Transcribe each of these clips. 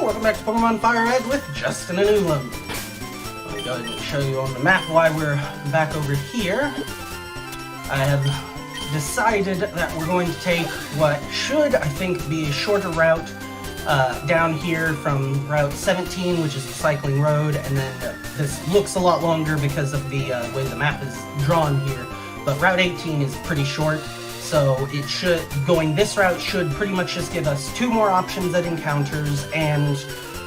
Hello, welcome back to Pokemon Fire Red with Justin and Ulam. Let me go ahead and show you on the map why we're back over here. I have decided that we're going to take what should, I think, be a shorter route down here from Route 17, which is the cycling road, and then this looks a lot longer because of the way the map is drawn here. But Route 18 is pretty short. So it should, going this route should pretty much just give us 2 more options at encounters and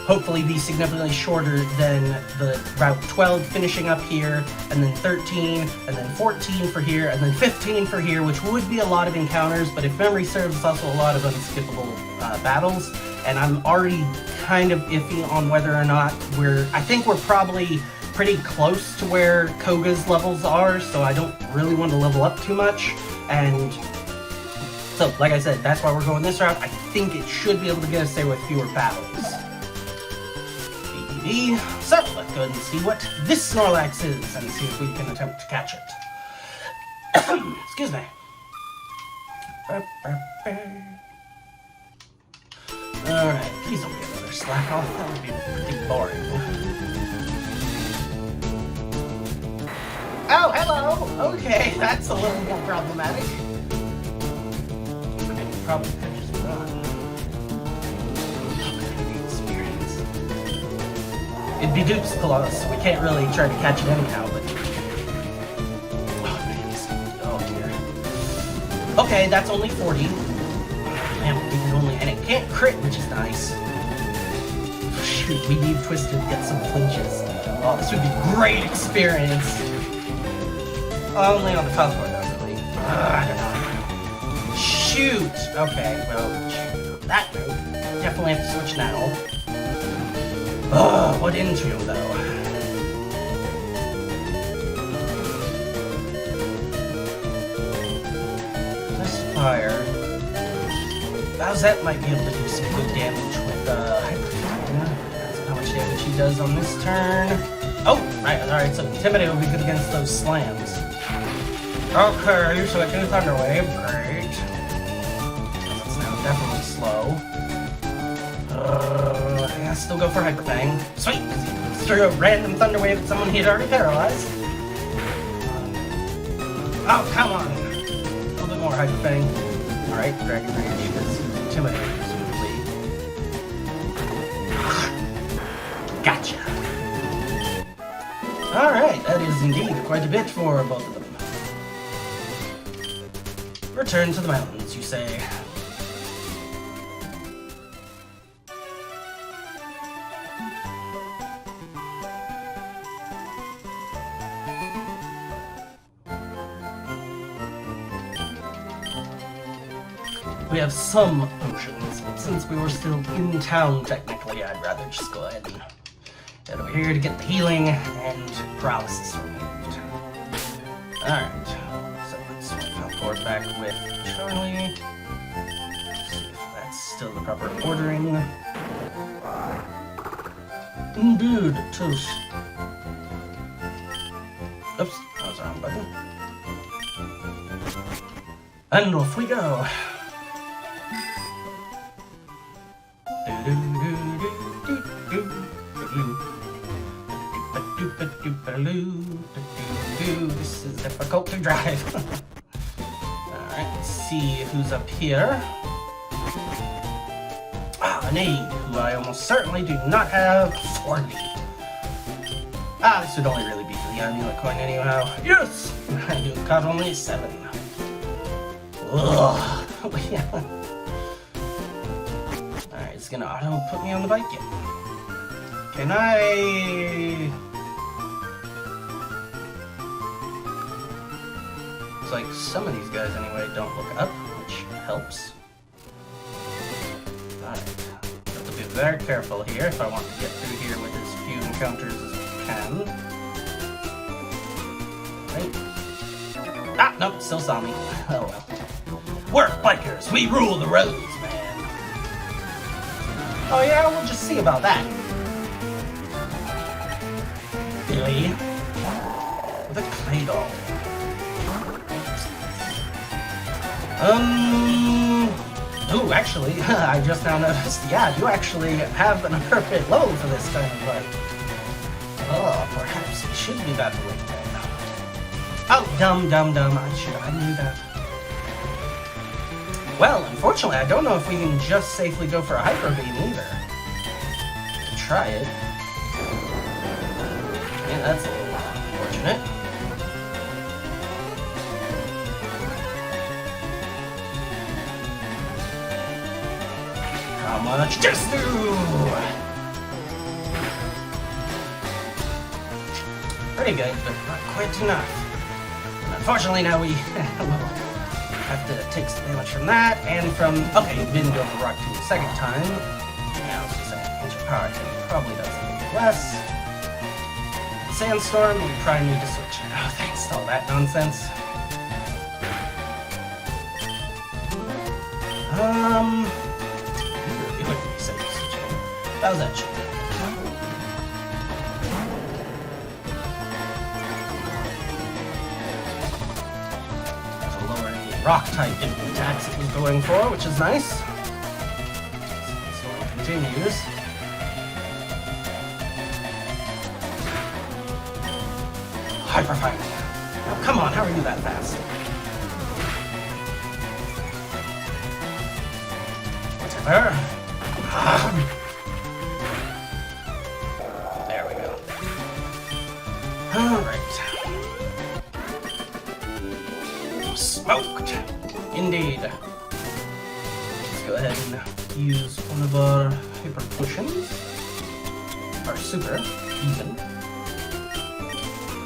hopefully be significantly shorter than the Route 12 finishing up here, and then 13, and then 14 for here, and then 15 for here, which would be a lot of encounters, but if memory serves, it's also a lot of unskippable battles, and I'm already kind of iffy on whether or not I think we're probably pretty close to where Koga's levels are, so I don't really want to level up too much. And so, like I said, that's why we're going this route. I think it should be able to get us there with fewer battles. So, let's go ahead and see what this Snorlax is, and see if we can attempt to catch it. Excuse me. Alright, please don't get another slack off. That would be pretty boring. Oh, hello! Okay, that's a little more problematic. I probably could just run. Experience. It'd be Duke's Claws, so we can't really try to catch it anyhow, but... Oh, man, this here. Okay, that's only 40. Man, we can only... And it can't crit, which is nice. Shoot, we need Twisted to get some flinches. Oh, this would be great experience. Only on the Cosmo, really. I don't know. Shoot! Okay, well, that note. Definitely have to switch now. Ugh, what into, though? This fire. Bowsette might be able to do some good damage with Hyper Fire. That's how much damage he does on this turn. Oh! Alright, so Intimidate will be good against those slams. Okay, so I do Thunder Wave, great. It's now definitely slow. Yeah, still go for Hyper Fang. Sweet, because he threw a random Thunder Wave at someone he had already paralyzed. Oh, come on! A little bit more Hyper Fang. Alright, Dragon Rage, because Intimidate, presumably. Gotcha! Alright, that is indeed quite a bit for both of them. Return to the mountains, you say. We have some potions, but since we were still in town, technically, I'd rather just go ahead and head over here to get the healing and paralysis removed. Alright. Forward back with Charlie. See if that's still the proper ordering. Indeed, it is. Oops, that was the wrong button. And off we go. This is difficult to drive. Alright, let's see who's up here. Ah, an aid, who I almost certainly do not have 40. Ah, this would only really be for the amulet coin anyhow. Yes! I do got only 7. Ugh. Alright, it's gonna auto put me on the bike yet. Can I... Like some of these guys anyway don't look up, which helps. Alright, have to be very careful here if I want to get through here with as few encounters as I can. Right. Ah, nope, still saw me. Oh well. We're bikers, we rule the roads, man. Oh yeah, we'll just see about that. Billy. With a clay doll. Ooh, actually, I just now noticed, yeah, you actually have an appropriate level for this kind of fight. Oh, perhaps we should be battling then. Oh, dumb. I knew that. Well, unfortunately, I don't know if we can just safely go for a Hyper Beam either. Try it. Yeah, that's a little unfortunate. How much? Just do! Pretty good, but not quite enough. And unfortunately, now we will have to take some damage from that, and from... Okay, we didn't go for Rock Tomb the second time. Yeah, I was gonna say, Ancient Power probably does a little bit less. Sandstorm, we probably need to switch now, thanks to all that nonsense. It wouldn't be safe to switch in. That was that shit. Rock-type attacks it was going for, which is nice. So it continues. Hyper Fire. Now come on, how are you that fast? Whatever. There we go. Alright. Smoked! Indeed. Let's go ahead and use one of our hyper potions. Our super, even.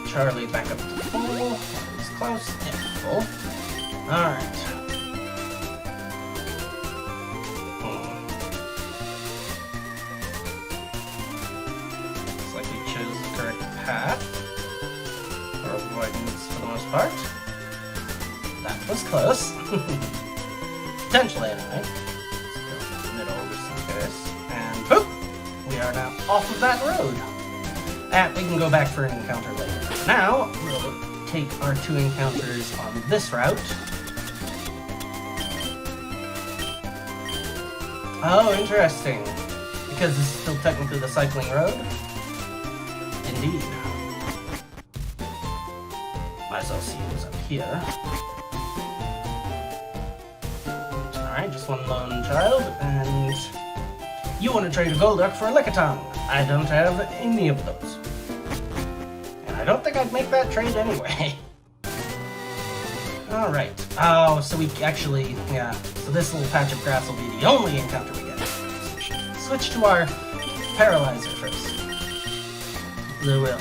Charlie back up to full. It's close. Yeah, full. Alright. Looks like we chose the correct path. For avoidance for the most part. That was close. Potentially, anyway. Let's go middle over some this. And boop! We are now off of that road. And we can go back for an encounter later. Now, we'll take our 2 encounters on this route. Oh, interesting. Because this is still technically the cycling road? Indeed. Might as well see who's up here. Alright, just one lone child, and you want to trade a Golduck for a Lickitung. I don't have any of those. And I don't think I'd make that trade anyway. Alright. Oh, so we actually, yeah. So this little patch of grass will be the only encounter we get. Switch to our Paralyzer first. The will.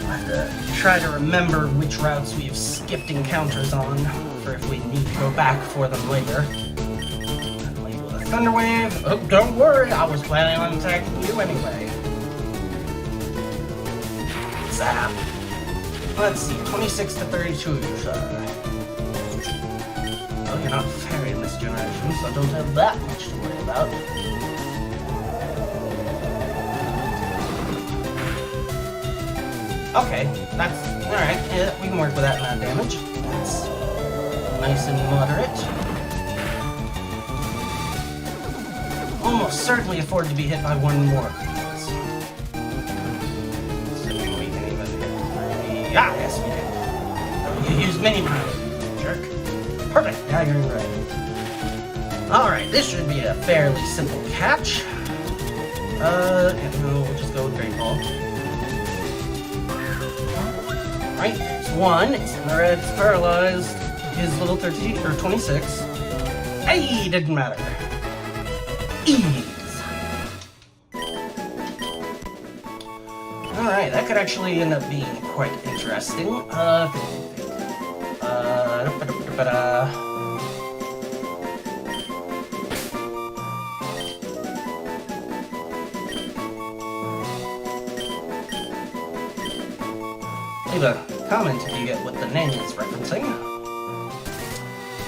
I'll have to try to remember which routes we've skipped encounters on, for if we need to go back for them later. And leave with a Thunder Wave. Oh, don't worry, I was planning on attacking you anyway. Zap. Let's see, 26 to 32 you are. Well, you're not fairy in this generation, so I don't have that much to worry about. Okay, that's alright. Yeah, we can work with that amount of damage. That's nice and moderate. Almost certainly afford to be hit by one more. Assuming we can even hit 3. Ah, yes, we did. You used mini mine, jerk. Perfect, now you're right. Alright, this should be a fairly simple catch. Yeah, no, we'll just go with Great Ball. Right, there's one. It's in the red. It's paralyzed. His little 30 or 26. Hey, didn't matter. Ease. Alright, that could actually end up being quite interesting. Leave a comment if you get what the name is referencing.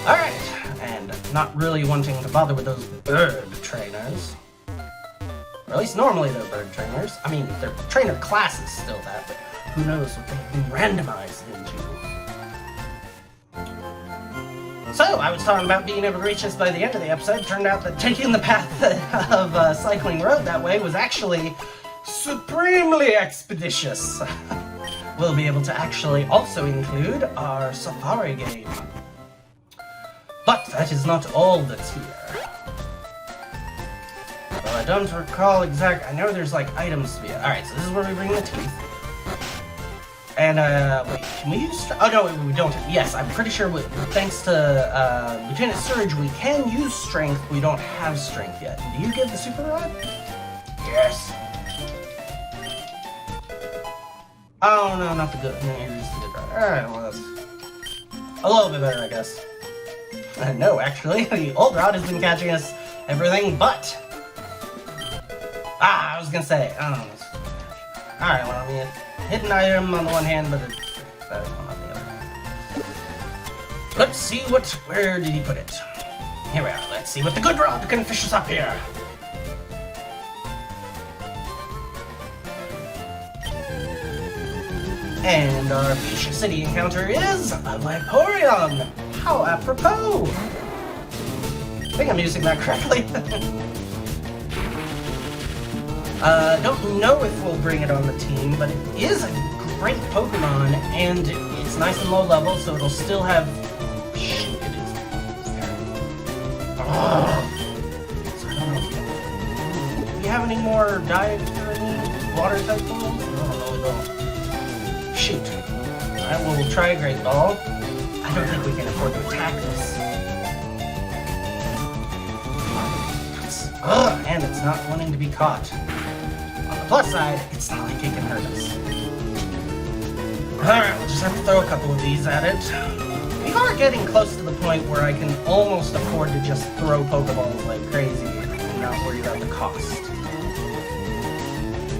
Alright, and not really wanting to bother with those bird trainers. Or at least normally they're bird trainers. I mean, their trainer class is still that, but who knows what they've been randomized into. So, I was talking about being able to reach this by the end of the episode. Turned out that taking the path of cycling road that way was actually supremely expeditious. We'll be able to actually also include our safari game. But that is not all that's here. Well, I don't recall I know there's like items to be. Alright, so this is where we bring the teeth. And, wait, can we use oh no, we don't. Yes, I'm pretty sure thanks to, Lieutenant Surge, we can use strength. We don't have strength yet. Do you give the super rod? Yes. Oh, no, not the good. No, here's the good rod. Alright, well, that's a little bit better, I guess. No, actually, the old rod has been catching us everything but. I was gonna say, I don't know. Alright, well, I mean, hidden item on the one hand, but it's better one on the other. Let's see where did he put it? Here we are, let's see what the good rod can fish us up here. And our Fuchsia City encounter is a Vaporeon! How apropos! I think I'm using that correctly. Don't know if we'll bring it on the team, but it is a great Pokemon, and it's nice and low level, so it'll still have... Shit, it is very... So I don't know. Do we have any more diet or any water type balls? I don't know. Shoot. I will try a Great Ball. I don't think we can afford to attack this. And it's not wanting to be caught. On the plus side, it's not like it can hurt us. Alright, we'll just have to throw a couple of these at it. We are getting close to the point where I can almost afford to just throw Pokeballs like crazy and not worry about the cost.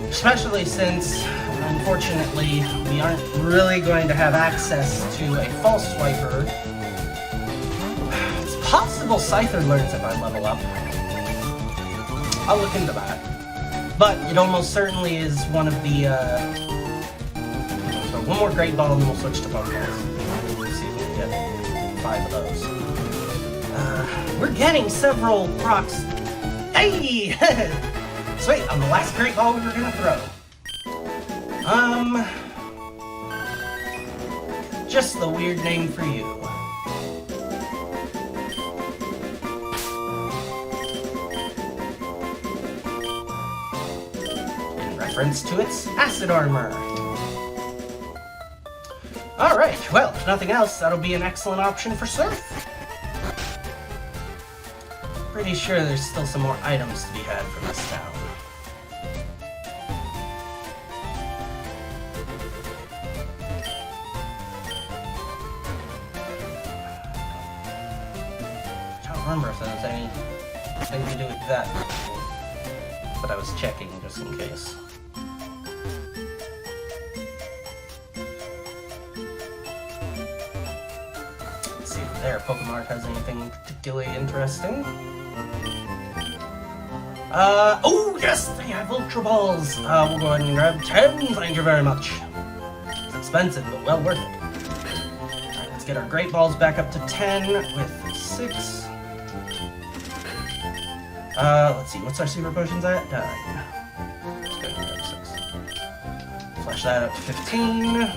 Especially since, unfortunately, we aren't really going to have access to a False Swiper. It's possible Scyther learns if I level up. I'll look into that. But it almost certainly is one of the, so one more Great Ball and then we'll switch to Pokeballs. Let's see if we can get 5 of those. We're getting several procs. Hey! Sweet, on the last Great Ball we were gonna throw. Just the weird name for you. Reference to its acid armor. Alright, well, if nothing else, that'll be an excellent option for Surf. Pretty sure there's still some more items to be had from this town. I don't remember if there was anything to do with that, but I was checking just in case. There, Pokemon has anything particularly interesting. Oh yes, they have Ultra Balls! We'll go ahead and grab 10, thank you very much. It's expensive, but well worth it. Alright, let's get our Great Balls back up to 10 with 6. Let's see, what's our Super Potions at? 9. Let's go ahead and grab 6. Flash that up to 15.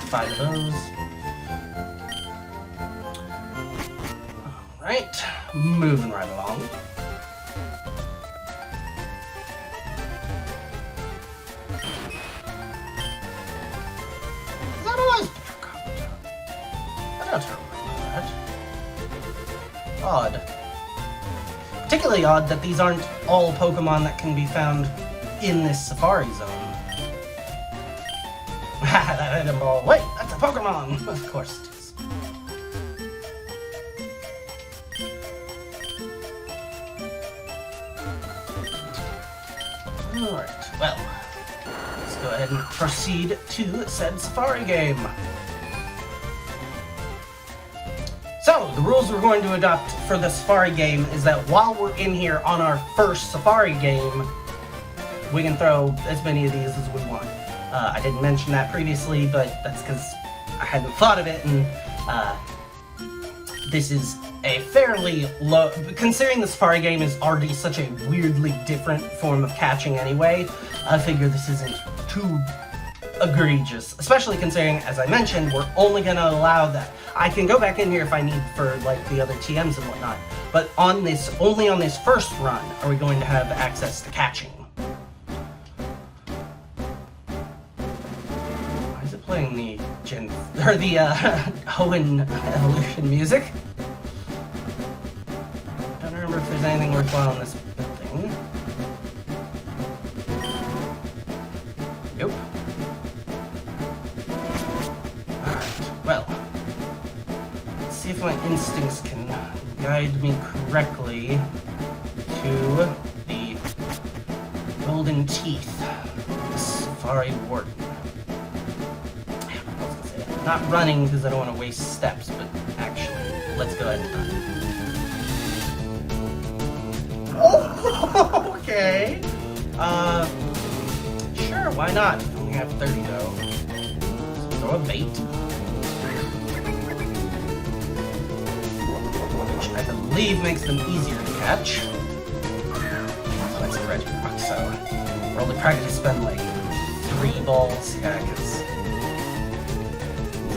5 of those. Alright, moving right along. Is that always I don't remember that. Odd. Particularly odd that these aren't all Pokemon that can be found in this Safari Zone. That item ball. Wait, that's a Pokemon! Of course it is. Alright, well, let's go ahead and proceed to said Safari game. So, the rules we're going to adopt for the Safari game is that while we're in here on our first Safari game, we can throw as many of these as we want. I didn't mention that previously, but that's because I hadn't thought of it, and this is a fairly low... Considering the Safari game is already such a weirdly different form of catching anyway, I figure this isn't too egregious, especially considering, as I mentioned, we're only going to allow that. I can go back in here if I need for, like, the other TMs and whatnot, but on this, only on this first run are we going to have access to catching. Why is it playing the Hoenn Evolution music? I don't remember if there's anything worthwhile in this building. Nope. Alright, well. Let's see if my instincts can guide me correctly to the golden teeth of the Safari Warden. I was gonna say, I'm not running because I don't want to waste steps, but actually, let's go ahead and run. Oh, okay. Sure, why not? We only have 30 though. So throw a bait. Which I believe makes them easier to catch. Oh, that's a red rock, so we're only probably gonna spend like 3 balls. Yeah, because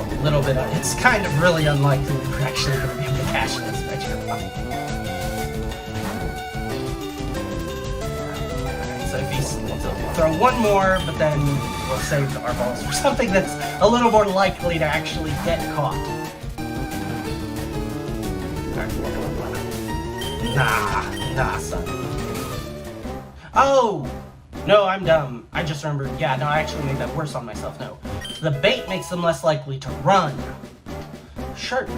it's a little bit it's kind of really unlikely we're actually gonna be able to catch this red rock. So if he's throw one more, but then we'll save our balls for something that's a little more likely to actually get caught. Nah, son. Oh! No, I'm dumb. I just remembered. Yeah, no, I actually made that worse on myself. No. The bait makes them less likely to run. Shark Beak.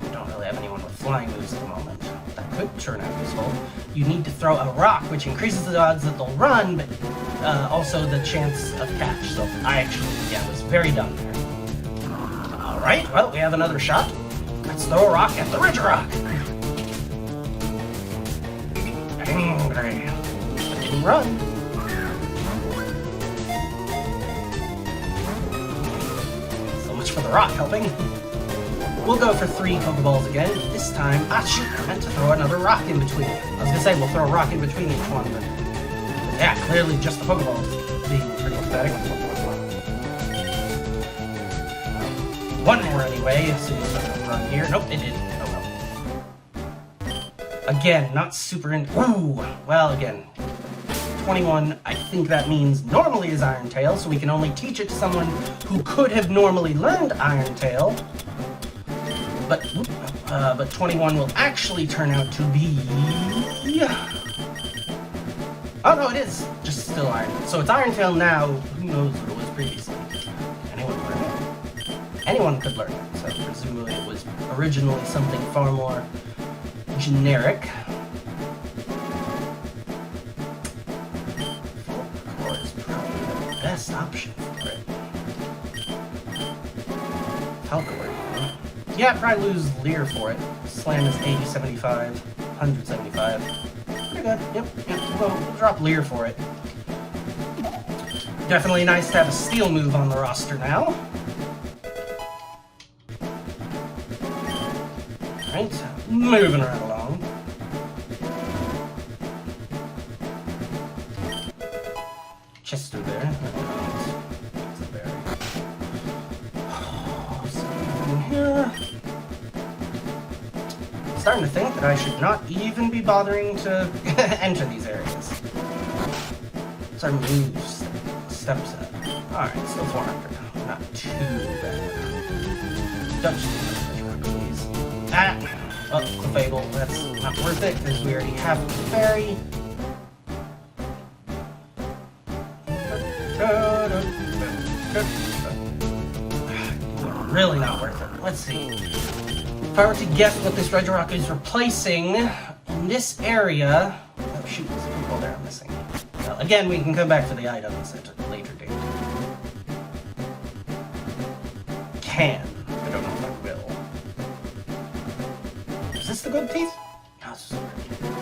We don't really have anyone with flying moves at the moment. That could turn out useful. You need to throw a rock, which increases the odds that they'll run, but also the chance of catch. So I actually, yeah, was very dumb there. Alright, well, we have another shot. Let's throw a rock at the Ridge Rock. Angry. But didn't run. So much for the rock helping. We'll go for 3 Pokeballs again. This time, shoot, I meant to throw another rock in between. I was gonna say, we'll throw a rock in between each one, but yeah, clearly just the Pokeballs being pretty pathetic. One more anyway, as soon as I can run here. Nope, it didn't. Oh well. Again, not super ooh, well, again. 21, I think that means normally is Iron Tail, so we can only teach it to someone who could have normally learned Iron Tail. But 21 will actually turn out to be... Oh no, it is just still Iron. So it's Iron Tail now. Who knows what it was previously? Anyone learn it? Anyone could learn it. So presumably it was originally something far more generic. Core is probably the best option for it. Falcor. Yeah, I'd probably lose Leer for it. Slam is 80, 75, 175. Pretty good. Yep. We'll drop Leer for it. Definitely nice to have a Steel move on the roster now. Alright, moving right along. Chester there. Here. Starting to think that I should not even be bothering to enter these areas. So I move steps up. Alright, still 400. Not too bad. Don't just do please. Clefable. That's not worth it because we already have the fairy. Really not worth it. Let's see. If I were to guess what this Regirock is replacing in this area... Oh shoot, there's a people there I'm missing. Well, again, we can come back to the items at a later date. Can. I don't know if I will. Is this the good teeth? No, this is the good.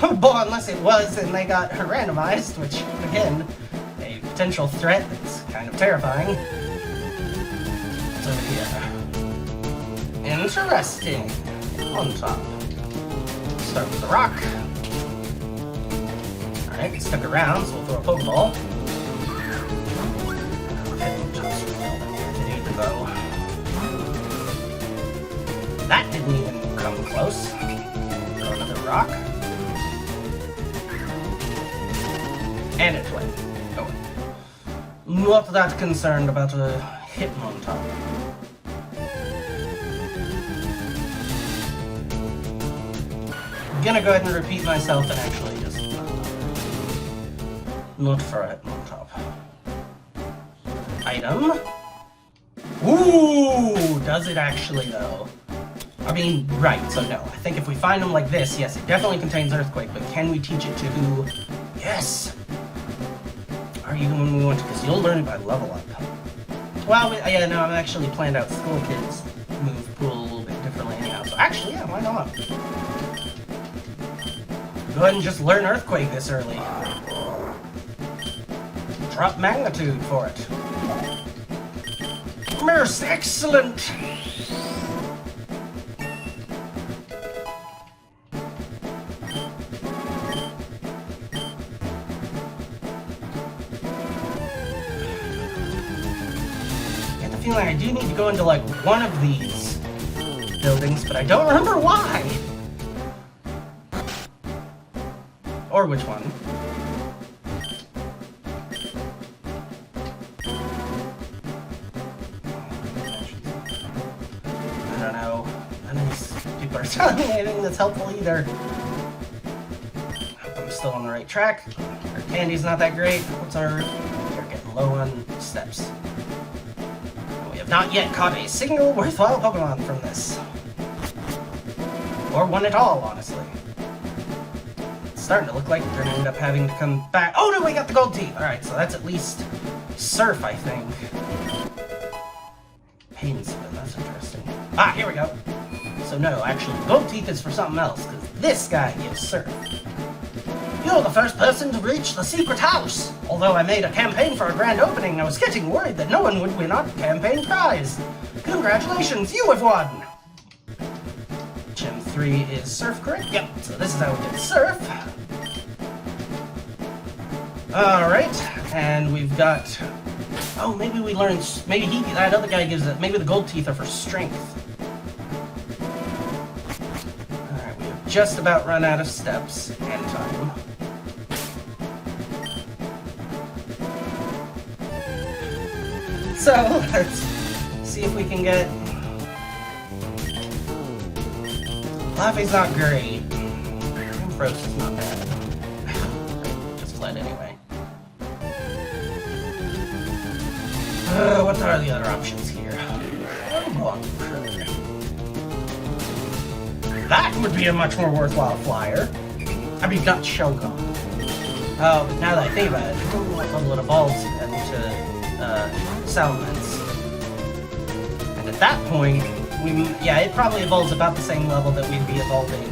Oh boy, unless it was and they got randomized, which, again, a potential threat that's kind of terrifying. What's over here? Interesting. On top. Start with the rock. Alright, it stuck around, so we'll throw a Pokeball. That didn't even come close. Throw another rock. And it went. Oh. Not that concerned about a Hitmontop. I'm gonna go ahead and repeat myself and actually just not for a Hitmontop. Item. Ooh, does it actually though? I mean, right, so no. I think if we find them like this, yes, it definitely contains Earthquake, but can we teach it to who? Yes! Are you when we want to? Because you'll learn by level up. Well, yeah, no, I've actually planned out Skull Kid's move pool a little bit differently anyhow, so actually, yeah, why not? Go ahead and just learn Earthquake this early. Drop Magnitude for it. Most excellent! I do need to go into like one of these buildings, but I don't remember why. Or which one. I don't know. None of these people are telling me anything that's helpful either. Hope I'm still on the right track. Our candy's not that great. What's our... We're getting low on steps. Not yet caught a single worthwhile Pokemon from this. Or one at all, honestly. It's starting to look like we're going to end up having to come back. Oh no, we got the Gold Teeth! Alright, so that's at least Surf, I think. Painspin, that's interesting. Ah, here we go. So no, actually, Gold Teeth is for something else, because this guy gives Surf. You're the first person to reach the secret house! Although I made a campaign for a grand opening, I was getting worried that no one would win our campaign prize. Congratulations, you have won! Gym 3 is Surf, correct? Yep, so this is how we get Surf. Alright, and we've got... Oh, maybe we learned... Maybe that other guy gives it... Maybe the Gold Teeth are for Strength. Alright, we have just about run out of steps and time. So, let's see if we can get... Laffy's not great. Frost is not bad. Just fled anyway. What are the other options here? That would be a much more worthwhile flyer. I mean, not Shogun. Oh, but now that I think about it, what level it evolves into Salamence. And at that point, yeah, it probably evolves about the same level that we'd be evolving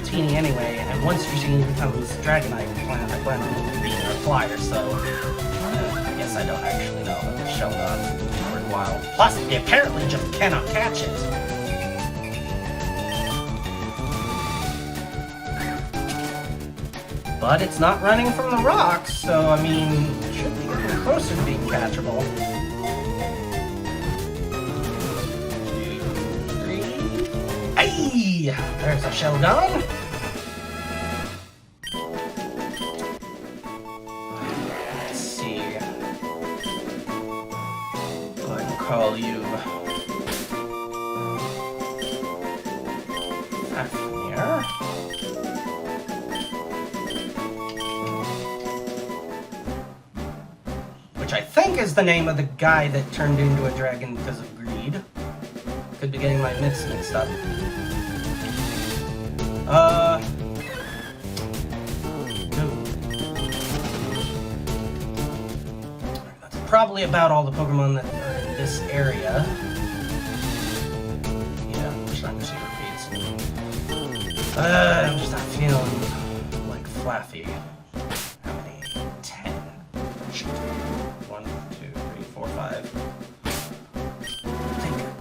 Teeny anyway, and once Teeny becomes Dragonite, I plan on being a flyer, so I guess I don't actually know if it's Shogun worthwhile. Plus, they apparently just cannot catch it. But it's not running from the rocks, so I mean, it should be getting closer to being catchable. 2, 3. Hey! There's a Sheldon. Let's see. Go ahead and call you Fafnir. Which I think is the name of the guy that turned into a dragon because of greed. Could be getting my myths mixed up. No. That's probably about all the Pokemon that are in this area. Yeah, we're starting to see repeats. I'm just not feeling like Flaffy. How many? 10. Shit.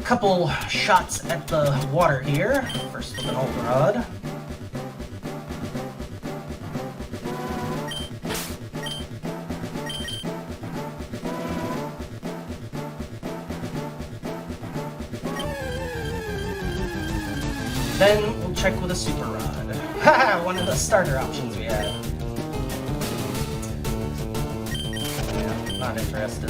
couple shots at the water here. First with an old rod. Then we'll check with a super rod. Haha, one of the starter options we had. Yeah, not interested.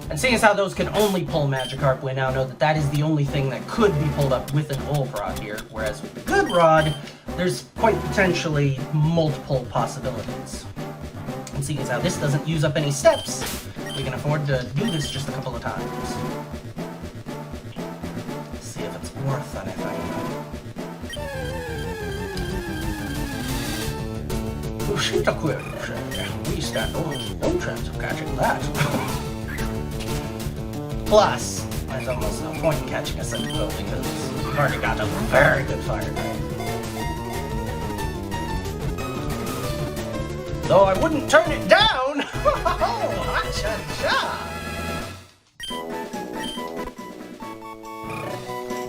And seeing as how those can only pull Magikarp, we now know that that is the only thing that could be pulled up with an Ulf Rod here, whereas with the Good Rod, there's quite potentially multiple possibilities. And seeing as how this doesn't use up any steps, we can afford to do this just a couple of times. See if it's worth anything. We stand almost no chance of catching that. Plus, there's almost no point in catching a Cyndaquil because we've already got a very good fire type. Though I wouldn't turn it down! Oh, ha-cha-cha!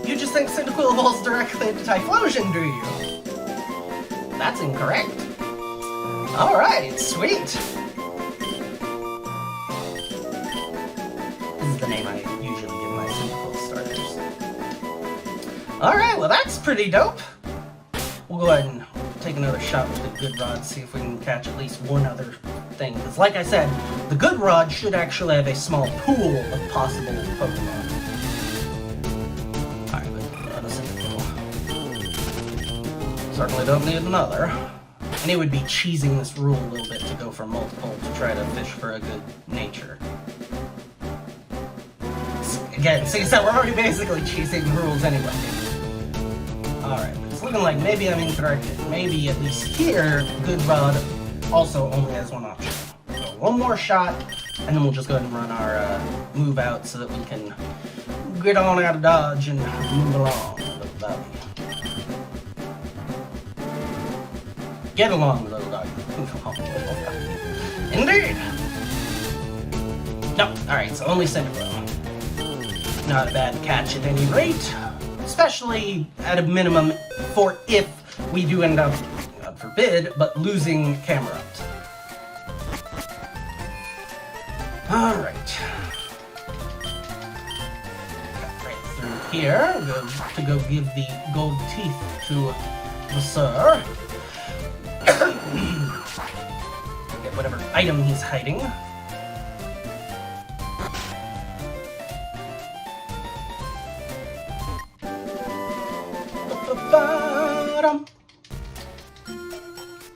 You just think Cyndaquil evolves directly into Typhlosion, do you? That's incorrect. Alright, sweet! This is the name I usually give my Cyndaquil starters. Alright, well that's pretty dope. We'll go ahead and take another shot with the Good Rod, see if we can catch at least one other thing. Because like I said, the Good Rod should actually have a small pool of possible Pokemon. Alright, but not a Cyndaquil. Certainly don't need another. And it would be cheesing this rule a little bit to go for multiple to try to fish for a good nature. Again, see, so we're already basically cheesing the rules anyway. Alright, it's looking like maybe I'm incorrect. Maybe at least here, Good Rod also only has one option. So one more shot, and then we'll just go ahead and run our move out so that we can get on out of Dodge and move along. Get along, little dog. Indeed! No, alright, so only Cyndaquil. Not a bad catch at any rate. Especially at a minimum for if we do end up, God forbid, but losing Camerupt. Alright. Right through here. Good to go give the gold teeth to the Sir. Get whatever item he's hiding.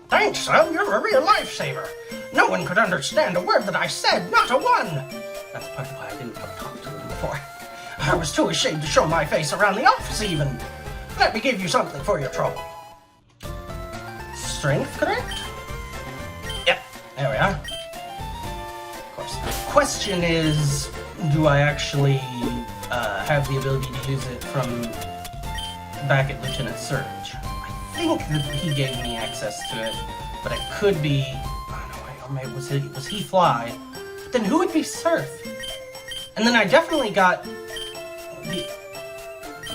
Thanks, son. You're a real lifesaver. No one could understand a word that I said, not a one. That's part of why I didn't come talk to him before. I was too ashamed to show my face around the office even. Let me give you something for your trouble. Strength, correct? Yep, there we are. Of course, the question is, do I actually have the ability to use it from back at Lieutenant Surge? I think that he gave me access to it, but it could be, oh no, wait, or maybe was he Fly? But then who would be Surf? And then I definitely got the,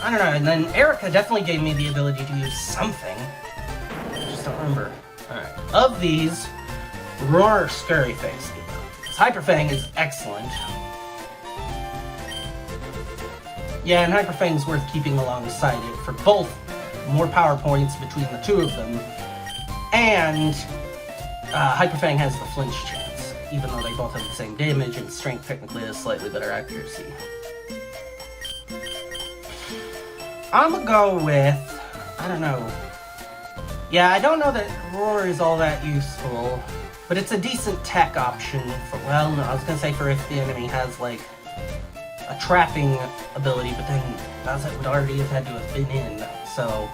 I don't know, and then Erica definitely gave me the ability to use something. Don't remember. Alright. Of these, Roar or Scary Face. Because Hyper Fang is excellent. Yeah, and Hyper Fang is worth keeping alongside it for both more power points between the two of them, and Hyper Fang has the flinch chance, even though they both have the same damage, and Strength technically has slightly better accuracy. I'm gonna go with, I don't know. Yeah, I don't know that Roar is all that useful, but it's a decent tech option for, well, no, I was gonna say for if the enemy has, like, a trapping ability, but then Bowsette would already have had to have been in, so...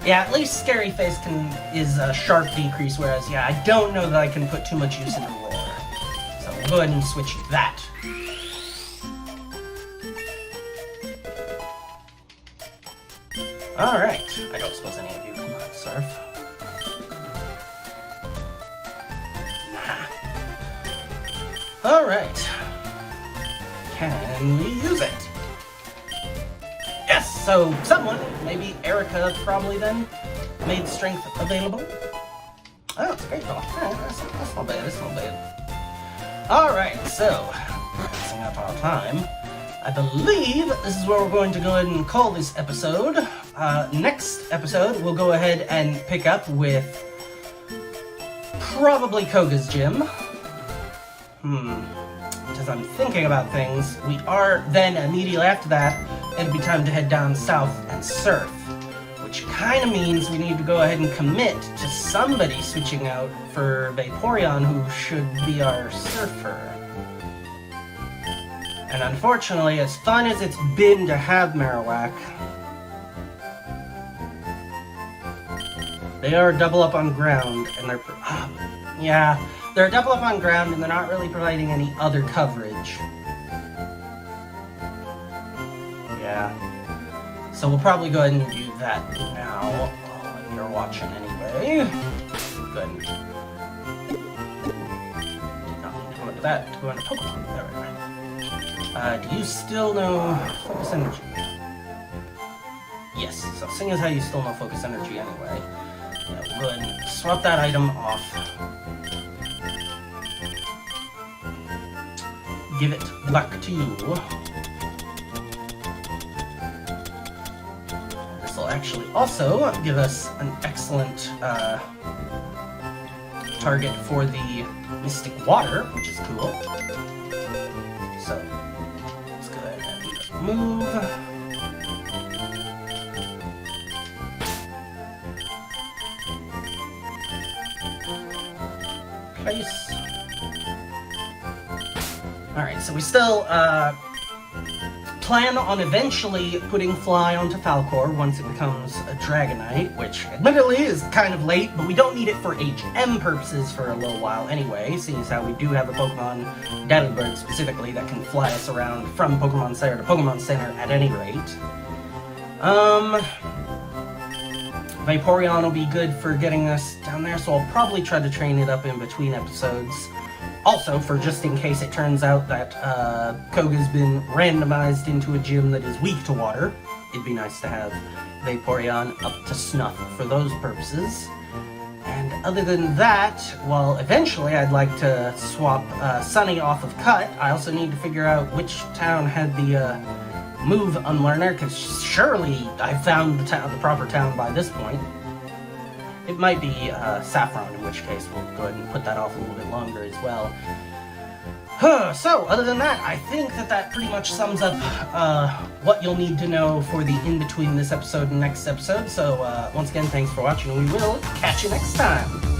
Yeah, at least Scary Face is a sharp decrease, whereas, yeah, I don't know that I can put too much use into Roar. So we'll go ahead and switch that. Alright, I don't suppose any of you come on, Surf. Nah. Alright. can we use it? Yes, so someone, maybe Erica probably then, made strength available. Oh, it's a great ball. That's not bad, that's not bad. Alright, so, messing up our time. I believe this is where we're going to go ahead and call this episode. Next episode, we'll go ahead and pick up with probably Koga's gym. As I'm thinking about things, we are then immediately after that, it'll be time to head down south and surf. Which kind of means we need to go ahead and commit to somebody switching out for Vaporeon, who should be our surfer. And unfortunately, as fun as it's been to have Marowak, they are double up on ground, and they're... yeah, they're double up on ground, and they're not really providing any other coverage. Yeah. So we'll probably go ahead and do that now, while you're watching anyway. Good. Not need to go into that, to go into Pokemon. There we go. Do you still know Focus Energy? Yes, so seeing as how you still know Focus Energy anyway, yeah, we'll go ahead and swap that item off. Give it back to you. This will actually also give us an excellent target for the Mystic Water, which is cool. So, let's go ahead and move. Place. Alright, so we still plan on eventually putting Fly onto Falcor once it becomes a Dragonite, which admittedly is kind of late, but we don't need it for HM purposes for a little while anyway, seeing as how we do have a Pokemon, Delibird specifically, that can fly us around from Pokemon Center to Pokemon Center at any rate. Vaporeon will be good for getting us down there, so I'll probably try to train it up in between episodes. Also, for just in case it turns out that Koga's been randomized into a gym that is weak to water, it'd be nice to have Vaporeon up to snuff for those purposes. And other than that, well, eventually I'd like to swap Sunny off of Cut. I also need to figure out which town had the move Unlearner, because surely I've found the proper town by this point. It might be Saffron, in which case we'll go ahead and put that off a little bit longer as well. So, other than that, I think that pretty much sums up what you'll need to know for the in-between this episode and next episode. So, once again, thanks for watching, and we will catch you next time.